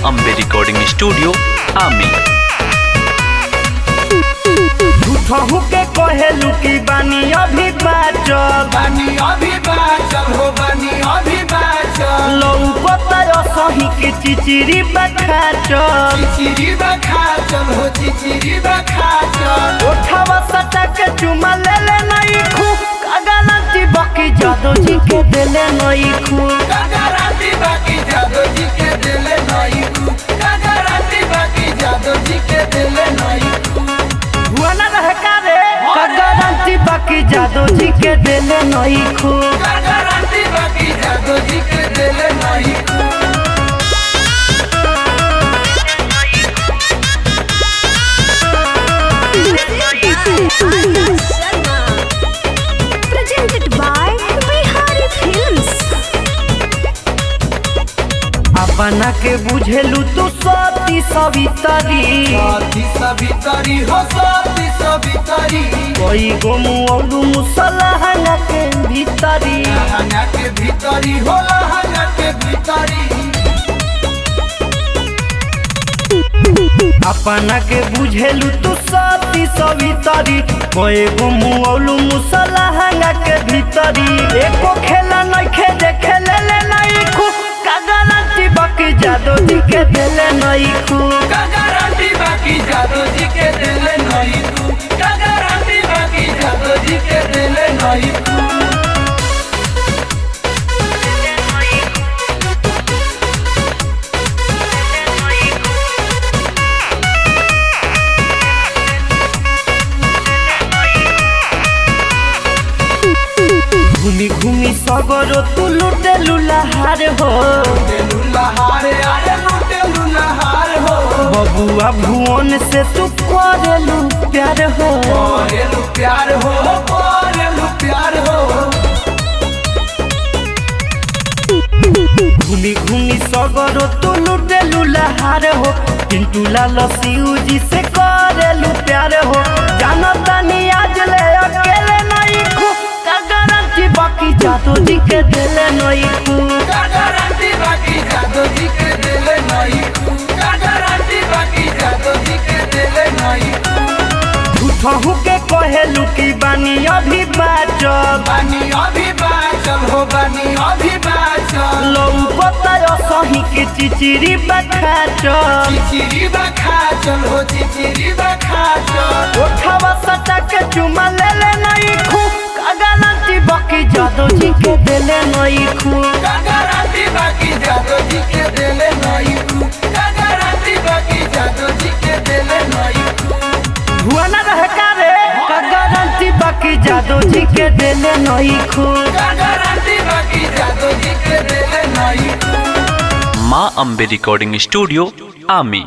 Ambe recording studio आमी। झूठहू के कहेलू की बानी अभी बाचल हो बानी अभी बाचल लौकता सही की चिचिरी बखाचल हो चिचिरी बखाचल उठावा सटा के चुमा ले नहीं खूब गारंटी बाकी जादू जी के दिले नहीं खूब गारंटी बाकी जादू जी के दिले नहीं खूब गारंटी बाकी जादू जी के दिले नहीं खूब हुआ ना रह का रे गारंटी बाकी जादू जी के दिले नहीं खूब गारंटी बाकी जादू जी के दिले नहीं खूब Presented by Bihari Films. अपना के बुझेलू तू सती सवितरी हो सभी तरी कोई गोमू और मुसलहंगा के भीतरी लहंगा के भीतरी हो लहंगा के भीतरी अपना के बुझेलू तू सती सवितरी कोई गोमू और मुसलहंगा के भीतरी एको खेला नहीं खेले खेले ले नहीं खूब गारंटी बाकी जादू जी के दिले नहीं खूब गारंटी बाकी जादू जी के दिले नहीं खूब गारंटी बाकी जादू जी के दिले नहीं खूब घूमी घूमी सगरो तू लुटे लुलाहार हो लुलाहार अरे लुटे लुलाहार हो बबुआ भुवन से तू करेलू प्यार हो करेलू प्यार हो करेलू प्यार हो घूमी घूमी सगरो तू लुटे लुलाहार हो पिंटू लाल सिऊ जी से करेलू प्यार हो जानो तानी आज ले अकेले नहीं खूब गारंटी बाकी जादू जी के दिले नहीं खूब गारंटी बाकी जादू जी के दिले नहीं खूब गारंटी बाकी जादू जी के दिले नहीं खूब झूठहू के कहेलू की बानी अभी बाचल हो बानी अभी बाचल लौकता सही की चिचिरी बखाचल चिचिरी बखाचल हो चिचिरी बखाचल उठावा सटा के चुमा ले नहीं खूब गारंटी बाकी जादू जी के दिले नहीं खूब गारंटी बाकी जादू जी के दिले नहीं खूब गारंटी बाकी जादू जी के दिले नहीं खूब हुआ ना रह का रे गारंटी बाकी जादू जी के दिले नहीं खूब गारंटी बाकी जादू जी के दिले नहीं खूब माँ अम्बे रिकॉर्डिंग स्टूडियो आमी।